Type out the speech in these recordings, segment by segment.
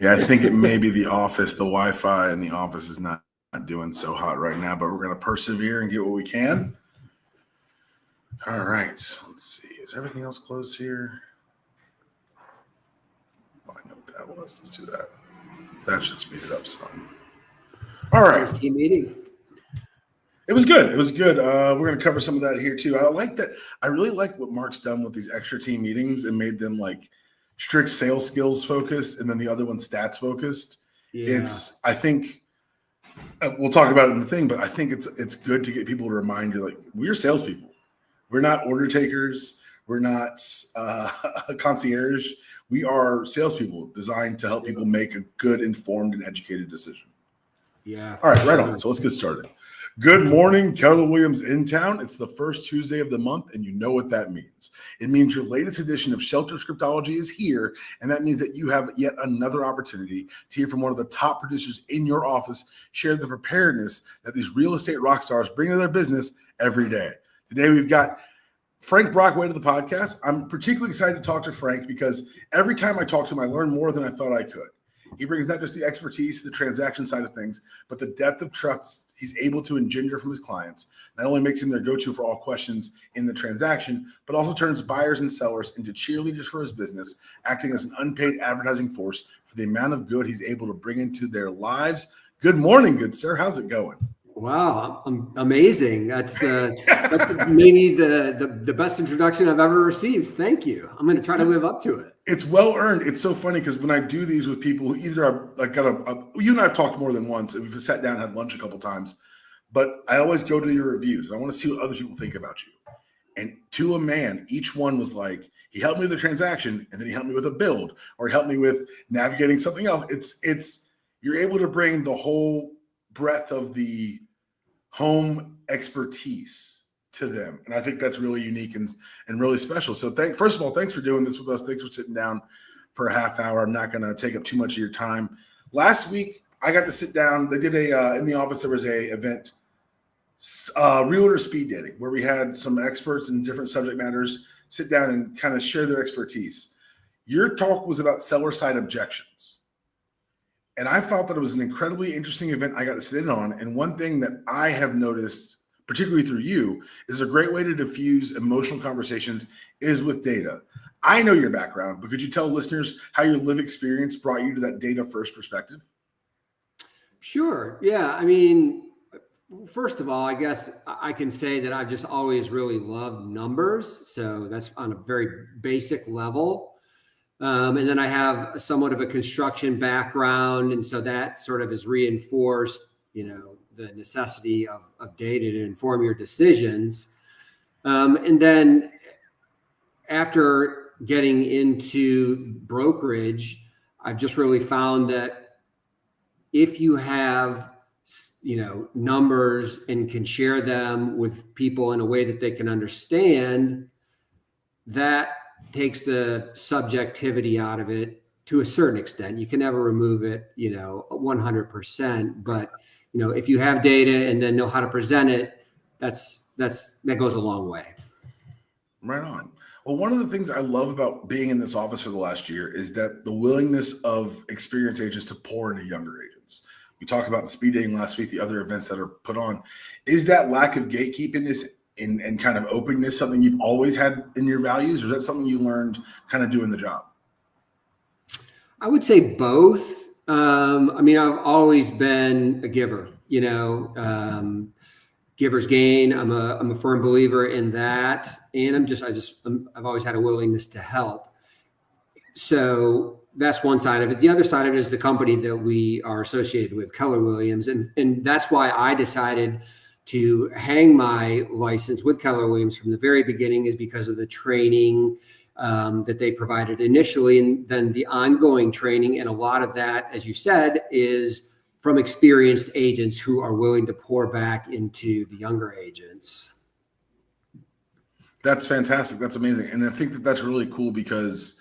Yeah, I think it may be the office. The Wi-Fi in the office is not doing so hot right now, but we're going to persevere and get what we can. All right, so let's see. Is everything else closed here? Oh, I know what that was. Let's do that. That should speed it up some. All right. First team meeting. It was good. It was good. We're going to cover some of that here too. I like that. I really like what Mark's done with these extra team meetings and made them like strict sales skills focused, and then the other one stats focused. Yeah. I think we'll talk about it in the thing, but I think it's good to get people to remind you, like, we're salespeople. We're not order takers. We're not concierge. We are salespeople designed to help people make a good, informed, and educated decision. Yeah. All right, right on. So let's get started. Good morning, Keller Williams in town. It's the first Tuesday of the month, and you know what that means. It means your latest edition of Shelter Scriptology is here, and that means that you have yet another opportunity to hear from one of the top producers in your office share the preparedness that these real estate rock stars bring to their business every day. Today, we've got Frank Brockway to the podcast. I'm particularly excited to talk to Frank because every time I talk to him, I learn more than I thought I could. He brings not just the expertise, the transaction side of things, but the depth of trust he's able to engender from his clients. Not only makes him their go-to for all questions in the transaction, but also turns buyers and sellers into cheerleaders for his business, acting as an unpaid advertising force for the amount of good he's able to bring into their lives. Good morning, good sir. How's it going? Wow, amazing. That's maybe the best introduction I've ever received. Thank you. I'm going to try to live up to it. It's well earned. It's so funny because when I do these with people who either are like you and I have talked more than once, and we've sat down and had lunch a couple times, but I always go to your reviews. I want to see what other people think about you. And to a man, each one was like, he helped me with a transaction, and then he helped me with a build, or he helped me with navigating something else. It's you're able to bring the whole breadth of the home expertise to them. And I think that's really unique and really special. So first of all, thanks for doing this with us. Thanks for sitting down for a half hour. I'm not going to take up too much of your time. Last week, I got to sit down. They did in the office, there was a event, realtor speed dating, where we had some experts in different subject matters sit down and kind of share their expertise. Your talk was about seller side objections. And I felt that it was an incredibly interesting event I got to sit in on. And one thing that I have noticed, particularly through you, is a great way to diffuse emotional conversations is with data. I know your background, but could you tell listeners how your lived experience brought you to that data first perspective? Sure. Yeah. I mean, first of all, I guess I can say that I've just always really loved numbers. So that's on a very basic level. And then I have somewhat of a construction background. And so that sort of has reinforced, the necessity of data to inform your decisions. And then after getting into brokerage, I've just really found that if you have, numbers and can share them with people in a way that they can understand, that takes the subjectivity out of it to a certain extent. You can never remove it, 100%. But, if you have data and then know how to present it, that goes a long way. Right on. Well, one of the things I love about being in this office for the last year is that the willingness of experienced agents to pour into younger agents. We talked about the speed dating last week, the other events that are put on. Is that lack of gatekeeping this and kind of openness something you've always had in your values, or is that something you learned kind of doing the job? I would say both. I've always been a giver, giver's gain. I'm a firm believer in that. And I've always had a willingness to help. So that's one side of it. The other side of it is the company that we are associated with, Keller Williams. And that's why I decided to hang my license with Keller Williams from the very beginning, is because of the training that they provided initially, and then the ongoing training. And a lot of that, as you said, is from experienced agents who are willing to pour back into the younger agents. That's fantastic. That's amazing. And I think that that's really cool because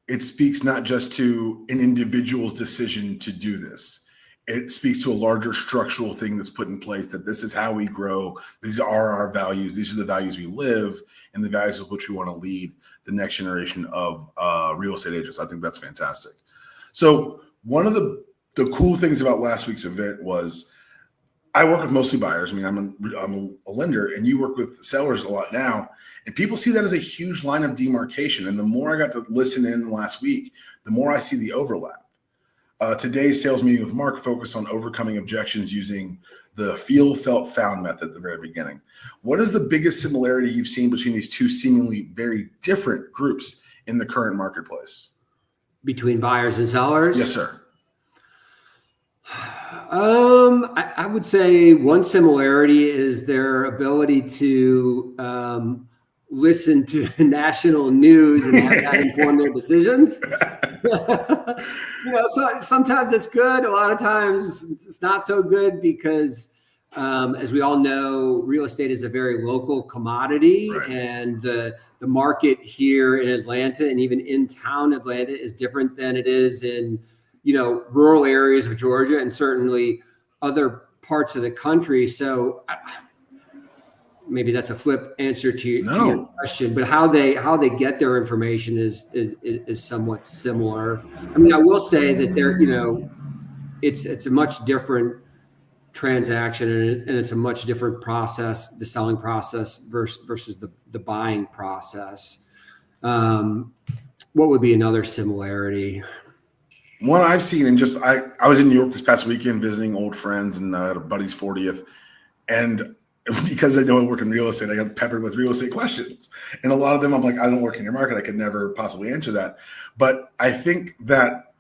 it speaks not just to an individual's decision to do this. It speaks to a larger structural thing that's put in place, that this is how we grow. These are our values. These are the values we live and the values of which we want to lead the next generation of real estate agents. I think that's fantastic. So One of the cool things about last week's event was I work with mostly buyers. I mean, I'm a lender, and you work with sellers a lot now, and people see that as a huge line of demarcation. And the more I got to listen in last week, the more I see the overlap. Today's sales meeting with Mark focused on overcoming objections using the feel, felt, found method at the very beginning. What is the biggest similarity you've seen between these two seemingly very different groups in the current marketplace? Between buyers and sellers? Yes, sir. I would say one similarity is their ability to listen to national news and have that inform their decisions. So sometimes it's good. A lot of times it's not so good because, as we all know, real estate is a very local commodity, Right. and the market here in Atlanta and even in town Atlanta is different than it is in, rural areas of Georgia and certainly other parts of the country. So maybe that's a flip answer to your question, but how they get their information is somewhat similar. I mean, I will say that it's a much different transaction, and it's a much different process, the selling process versus the buying process. What would be another similarity? One I've seen, and just I was in New York this past weekend visiting old friends, and I had a buddy's 40th, and because I know I work in real estate, I got peppered with real estate questions. And a lot of them, I'm like, I don't work in your market. I could never possibly answer that. But I think that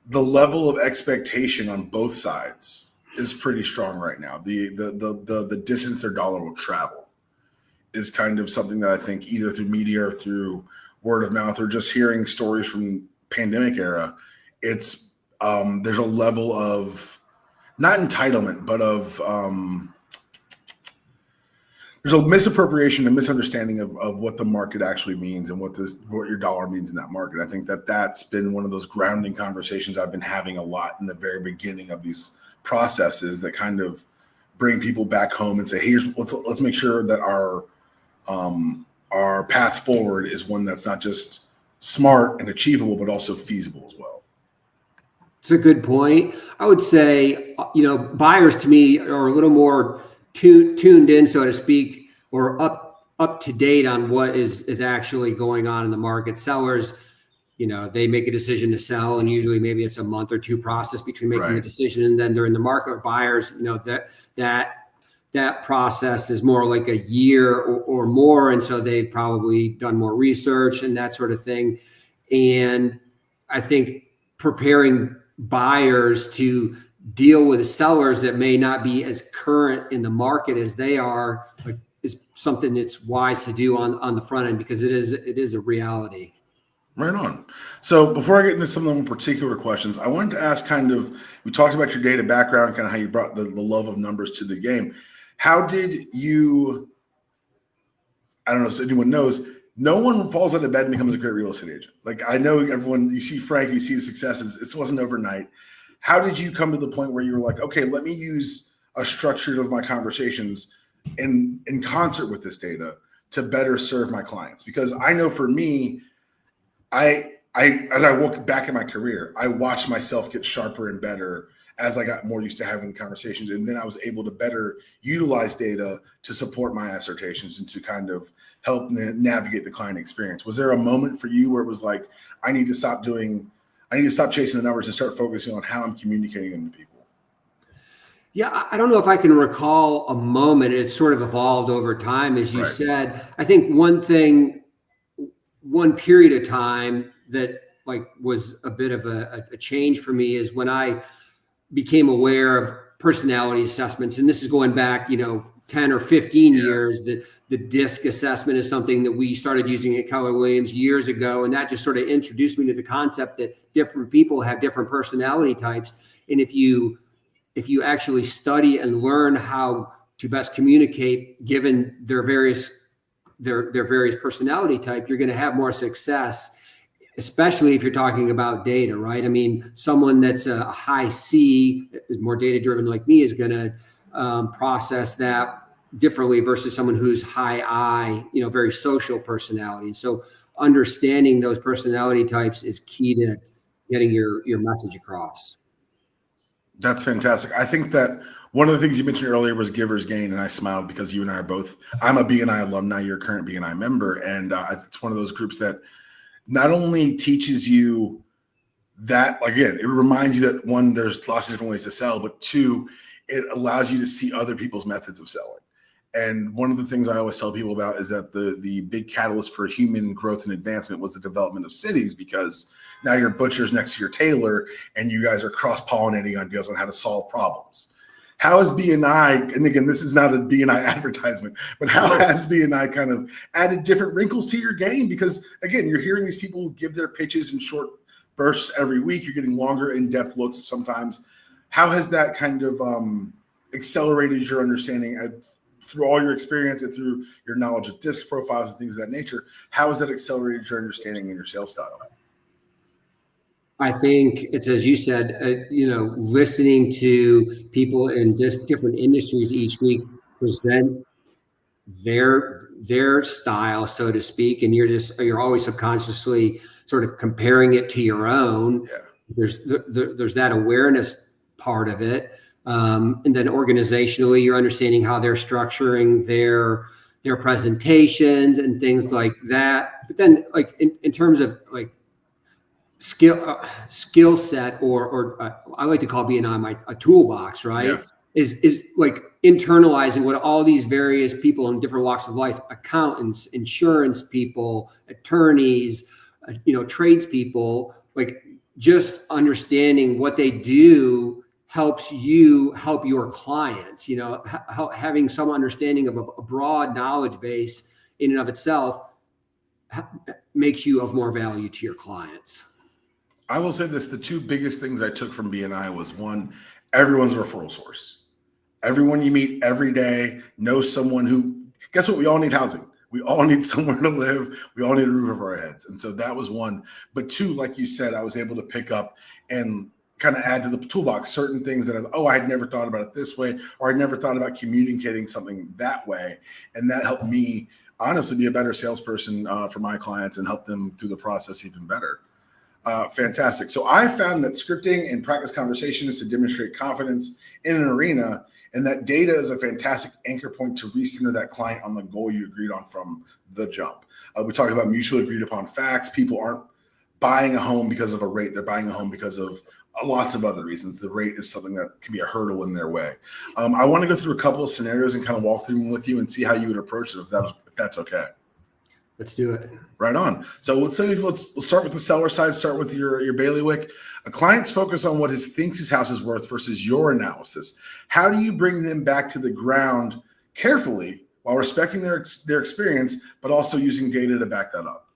the level of expectation on both sides is pretty strong right now. The distance their dollar will travel is kind of something that I think either through media or through word of mouth or just hearing stories from pandemic era, it's there's a level of not entitlement, but of there's a misappropriation and misunderstanding of what the market actually means and what your dollar means in that market. I think that's been one of those grounding conversations I've been having a lot in the very beginning of these processes that kind of bring people back home and say, let's make sure that our path forward is one that's not just smart and achievable, but also feasible as well. It's a good point. I would say, buyers to me are a little more tuned in, so to speak, or up to date on what is actually going on in the market. Sellers, they make a decision to sell, and usually maybe it's a month or two process between making the decision and then they're in the market. Buyers, that process is more like a year or more, and so they've probably done more research and that sort of thing. And I think preparing buyers to deal with sellers that may not be as current in the market as they are is something that's wise to do on the front end, because it is a reality. Right on. So before I get into some of the more particular questions, I wanted to ask we talked about your data background, kind of how you brought the love of numbers to the game. How did you, I don't know if anyone knows, no one falls out of bed and becomes a great real estate agent. Like, I know everyone, you see Frank, you see the successes. It wasn't overnight. How did you come to the point where you were like, okay, let me use a structure of my conversations in concert with this data to better serve my clients? Because I know for me, as I look back at my career, I watched myself get sharper and better as I got more used to having the conversations. And then I was able to better utilize data to support my assertions and to kind of help navigate the client experience. Was there a moment for you where it was like, I need to stop chasing the numbers and start focusing on how I'm communicating them to people? Yeah, I don't know if I can recall a moment. It's sort of evolved over time, as you said. I think one period of time that was a bit of a change for me is when I became aware of personality assessments. And this is going back, 10 or 15 years. The DISC assessment is something that we started using at Keller Williams years ago. And that just sort of introduced me to the concept that different people have different personality types. And if you actually study and learn how to best communicate given their various personality type, you're going to have more success, especially if you're talking about data, right? I mean, someone that's a high C, is more data driven like me, is going to process that differently versus someone who's high I, very social personality. And so understanding those personality types is key getting your message across. That's fantastic. I think that one of the things you mentioned earlier was giver's gain, and I smiled because you and I are both. I'm a BNI alumni. You're a current BNI member, and it's one of those groups that not only teaches you that, again, it reminds you that one, there's lots of different ways to sell, but two, it allows you to see other people's methods of selling. And one of the things I always tell people about is that the big catalyst for human growth and advancement was the development of cities, because now your butcher's next to your tailor and you guys are cross-pollinating on deals on how to solve problems. How has BNI, and again, this is not a BNI advertisement, but how has BNI kind of added different wrinkles to your game? Because again, you're hearing these people give their pitches in short bursts every week. You're getting longer in-depth looks sometimes. How has that kind of accelerated your understanding through all your experience and through your knowledge of disc profiles and things of that nature? How has that accelerated your understanding in your sales style? I think it's, as you said, listening to people in just different industries each week present their style, so to speak, and you're always subconsciously sort of comparing it to your own. Yeah. There's that awareness part of it, and then organizationally, you're understanding how they're structuring their presentations and things like that. But then, like in terms of like skill set, or I like to call BNI a toolbox, right? Yeah. Is like internalizing what all these various people in different walks of life, accountants, insurance people, attorneys, tradespeople, like just understanding what they do helps you help your clients. Having some understanding of a broad knowledge base in and of itself makes you of more value to your clients. I will say this, the two biggest things I took from BNI was, one, everyone's a referral source. Everyone you meet every day knows someone who, guess what? We all need housing. We all need somewhere to live. We all need a roof over our heads. And so that was one. But two, like you said, I was able to pick up and kind of add to the toolbox certain things that I had never thought about it this way, or I'd never thought about communicating something that way. And that helped me honestly be a better salesperson for my clients and help them through the process even better. Fantastic. So I found that scripting and practice conversation is to demonstrate confidence in an arena, and that data is a fantastic anchor point to recenter that client on the goal you agreed on from the jump. We talk about mutually agreed upon facts. People aren't buying a home because of a rate. They're buying a home because of lots of other reasons. The rate is something that can be a hurdle in their way. I want to go through a couple of scenarios and kind of walk through them with you and see how you would approach it, if that's okay. Let's do it. Right on. So let's start with the seller side. Start with your bailiwick. A client's focus on what he thinks his house is worth versus your analysis. How do you bring them back to the ground carefully while respecting their experience, but also using data to back that up?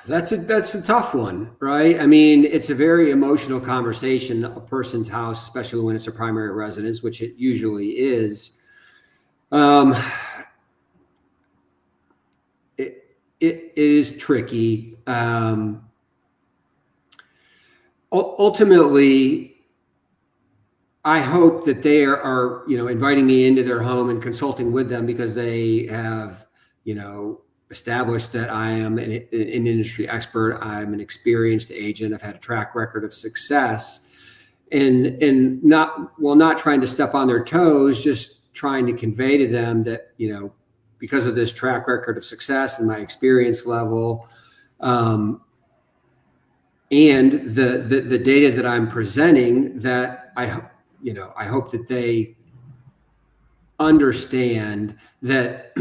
That's a tough one, right? I mean, it's a very emotional conversation, a person's house, especially when it's a primary residence, which it usually is. It is tricky. Ultimately, I hope that they are inviting me into their home and consulting with them because they have, established that I am an industry expert. I'm an experienced agent. I've had a track record of success, and not trying to step on their toes, just trying to convey to them that, because of this track record of success and my experience level, and the data that I'm presenting, that I hope that they understand that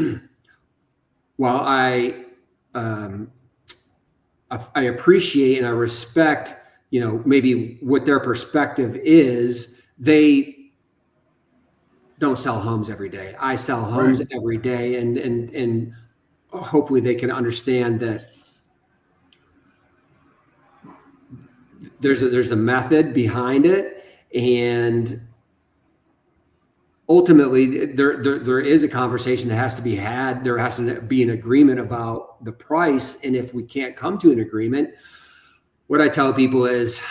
while I appreciate and I respect, maybe what their perspective is, they don't sell homes every day. I sell homes every day, and hopefully they can understand that there's a method behind it, and ultimately there is a conversation that has to be had. There has to be an agreement about the price, and if we can't come to an agreement, what I tell people is,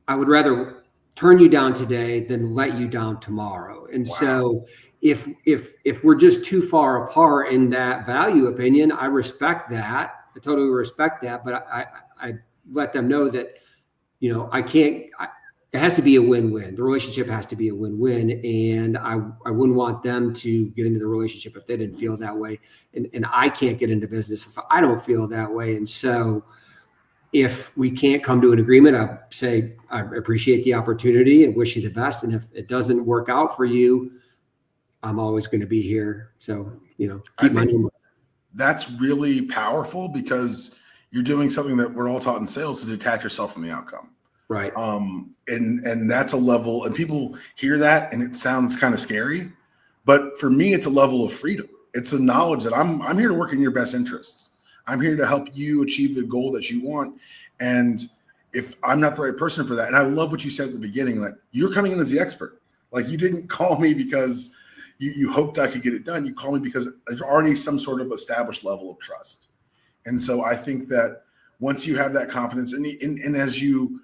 I would rather turn you down today than let you down tomorrow. And so if we're just too far apart in that value opinion, I respect that. I totally respect that. But I let them know that, it has to be a win-win. The relationship has to be a win-win. And I wouldn't want them to get into the relationship if they didn't feel that way. And I can't get into business if I don't feel that way. And so if we can't come to an agreement, I say, I appreciate the opportunity and wish you the best. And if it doesn't work out for you, I'm always going to be here. So, keep my number. That's really powerful because you're doing something that we're all taught in sales, to detach yourself from the outcome. Right. And that's a level, and people hear that and it sounds kind of scary, but for me, it's a level of freedom. It's a knowledge that I'm here to work in your best interests. I'm here to help you achieve the goal that you want. And if I'm not the right person for that, and I love what you said at the beginning, like you're coming in as the expert. Like you didn't call me because you hoped I could get it done. You call me because there's already some sort of established level of trust. And so I think that once you have that confidence, and as you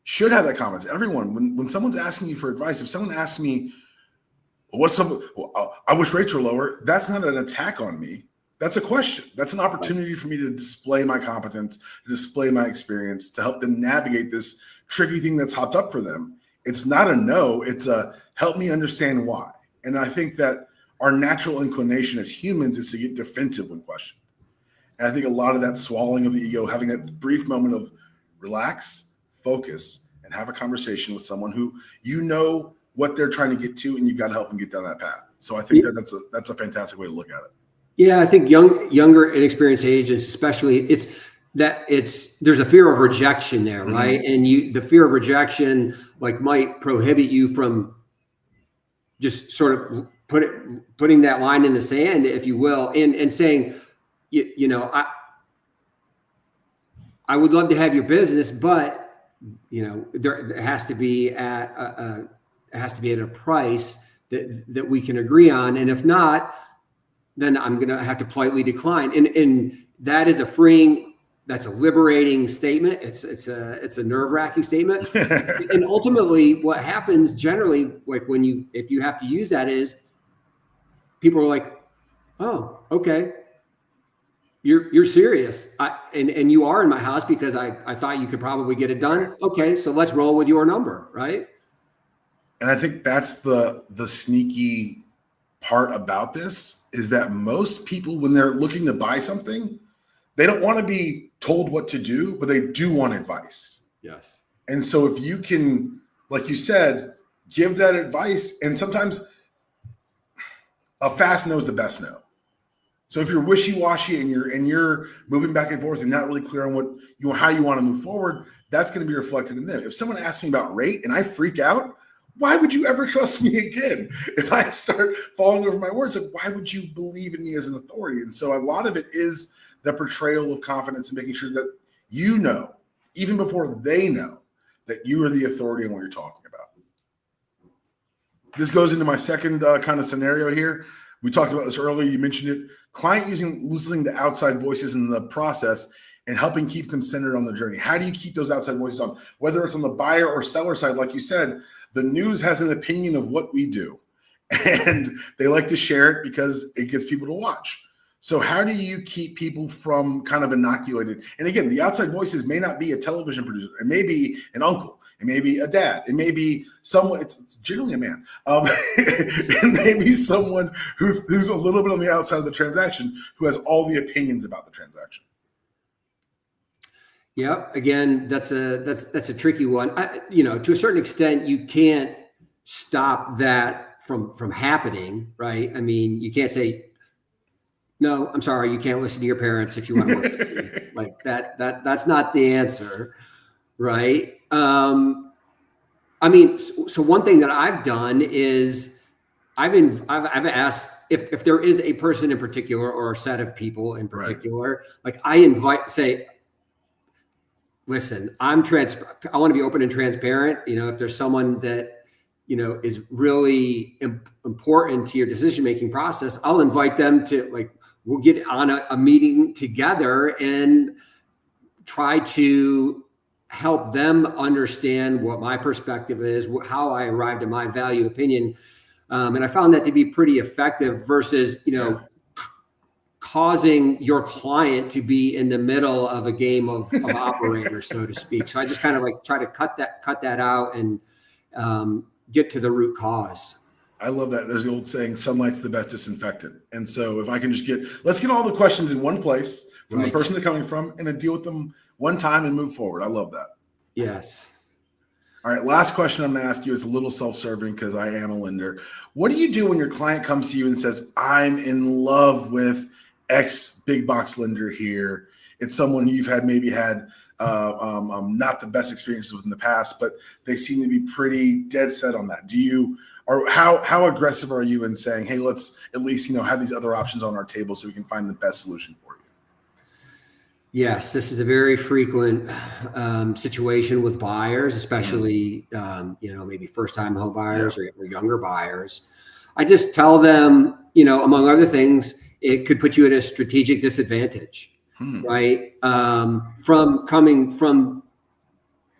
should have that confidence, everyone, when someone's asking you for advice, if someone asks me, I wish rates were lower, that's not an attack on me. That's a question. That's an opportunity for me to display my competence, to display my experience, to help them navigate this tricky thing that's hopped up for them. It's not a no, it's a help me understand why. And I think that our natural inclination as humans is to get defensive when questioned. And I think a lot of that swallowing of the ego, having that brief moment of relax, focus, and have a conversation with someone who what they're trying to get to, and you've got to help them get down that path. So I think that's a fantastic way to look at it. Yeah, I think younger, inexperienced agents, especially, there's a fear of rejection there, right? And the fear of rejection might prohibit you from just sort of putting that line in the sand, if you will, and saying, I would love to have your business, but there has to be at a price that we can agree on, and if not, then I'm going to have to politely decline. And that is that's a liberating statement. It's a nerve-wracking statement. And ultimately what happens generally, if you have to use that, is people are like, oh, okay. You're serious. And you are in my house because I thought you could probably get it done. Okay. So let's roll with your number. Right. And I think that's the sneaky part about this, is that most people, when they're looking to buy something, they don't want to be told what to do, but they do want advice. Yes. And so if you can, like you said, give that advice, and sometimes a fast no is the best no. So if you're wishy-washy and you're moving back and forth and not really clear on how you want to move forward, that's going to be reflected in them. If someone asks me about rate and I freak out, why would you ever trust me again? If I start falling over my words, why would you believe in me as an authority? And so a lot of it is the portrayal of confidence and making sure that even before they know, that you are the authority in what you're talking about. This goes into my second kind of scenario here. We talked about this earlier. You mentioned it. Client listening to outside voices in the process and helping keep them centered on the journey. How do you keep those outside voices on? Whether it's on the buyer or seller side, like you said, the news has an opinion of what we do, and they like to share it because it gets people to watch. So how do you keep people from kind of inoculated? And again, the outside voices may not be a television producer. It may be an uncle. It may be a dad. It may be someone, it's generally a man. It may be someone who's a little bit on the outside of the transaction, who has all the opinions about the transaction. Yeah. Again, that's a tricky one. To a certain extent, you can't stop that from happening, right? I mean, you can't say, no, I'm sorry, you can't listen to your parents if you want to work with me. Like that's not the answer, right? I mean, so one thing that I've done is I've asked if there is a person in particular or a set of people in particular, like I say, listen, I want to be open and transparent. If there's someone that, is really important to your decision-making process, I'll invite them to we'll get on a meeting together and try to help them understand what my perspective is, how I arrived at my value opinion. And I found that to be pretty effective versus, causing your client to be in the middle of a game of operators, so to speak. So I just kind of like try to cut that out and get to the root cause. I love that. There's the old saying, sunlight's the best disinfectant. And so if I can just let's get all the questions in one place from the person they're coming from and then deal with them one time and move forward. I love that. Yes. All right. Last question I'm going to ask you is a little self-serving because I am a lender. What do you do when your client comes to you and says, I'm in love with X big box lender here? It's someone you've maybe had not the best experiences with in the past, but they seem to be pretty dead set on that. Or how aggressive are you in saying, hey, let's at least, have these other options on our table so we can find the best solution for you? Yes, this is a very frequent situation with buyers, especially, maybe first-time home buyers or younger buyers. I just tell them, among other things, it could put you at a strategic disadvantage, right? From coming from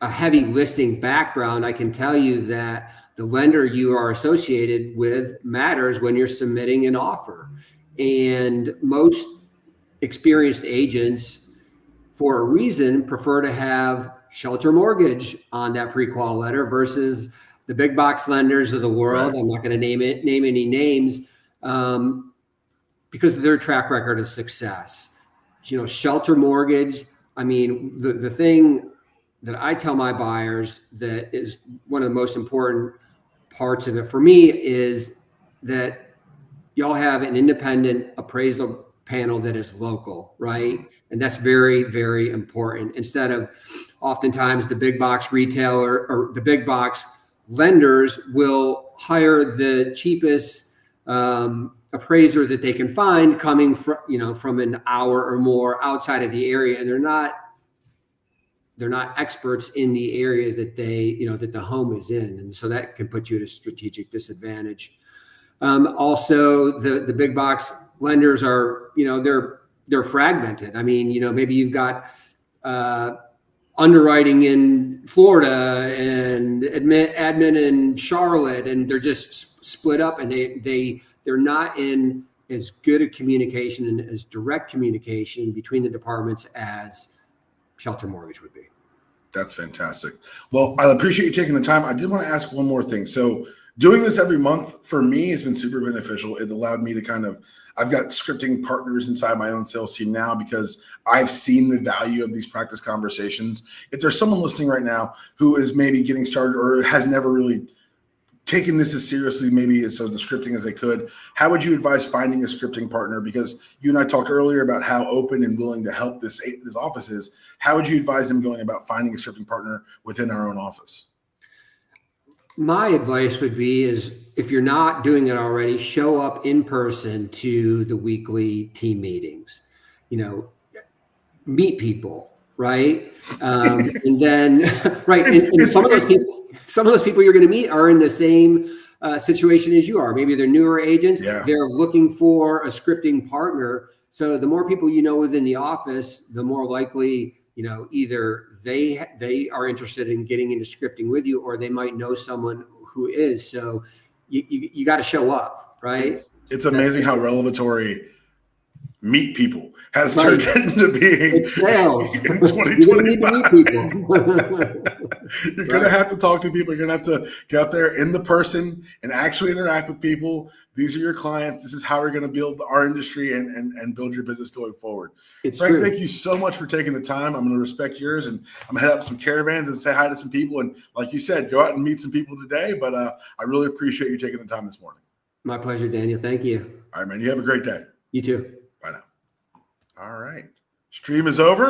a heavy listing background, I can tell you that the lender you are associated with matters when you're submitting an offer. And most experienced agents, for a reason, prefer to have shelter mortgage on that pre-qual letter versus the big box lenders of the world. Right. I'm not going to name any names because of their track record of success. Shelter mortgage. I mean, the thing that I tell my buyers that is one of the most important parts of it for me is that y'all have an independent appraisal panel that is local, right? And that's very, very important. Instead of oftentimes the big box retailer or the big box lenders will hire the cheapest appraiser that they can find coming from an hour or more outside of the area. And they're not experts in the area that that the home is in. And so that can put you at a strategic disadvantage. Also, the big box lenders are, they're fragmented. I mean, maybe you've got underwriting in Florida and admin in Charlotte, and they're just split up, and they're not in as good a communication and as direct communication between the departments as shelter mortgage would be. That's fantastic. Well, I appreciate you taking the time. I did want to ask one more thing. So doing this every month for me has been super beneficial. It allowed me to I've got scripting partners inside my own sales team now because I've seen the value of these practice conversations. If there's someone listening right now who is maybe getting started or has never really taken this as seriously, maybe as the scripting as they could, how would you advise finding a scripting partner? Because you and I talked earlier about how open and willing to help this office is. How would you advise them going about finding a scripting partner within our own office? My advice would be is if you're not doing it already, show up in person to the weekly team meetings, meet people, right? And then, right. And some of those people you're going to meet are in the same situation as you are. Maybe they're newer agents. Yeah. They're looking for a scripting partner. So the more people within the office, the more likely, either they are interested in getting into scripting with you, or they might know someone who is. So you got to show up, right? It's amazing how revelatory meet people has turned into being. It's sales. In 2025. You need to meet people. You're going to have to talk to people. You're going to have to get out there in the person and actually interact with people. These are your clients. This is how we're going to build our industry and build your business going forward. Frank, thank you so much for taking the time. I'm going to respect yours, and I'm going to head up some caravans and say hi to some people. And like you said, go out and meet some people today. But I really appreciate you taking the time this morning. My pleasure, Daniel. Thank you. All right, man. You have a great day. You too. Bye now. All right. Stream is over.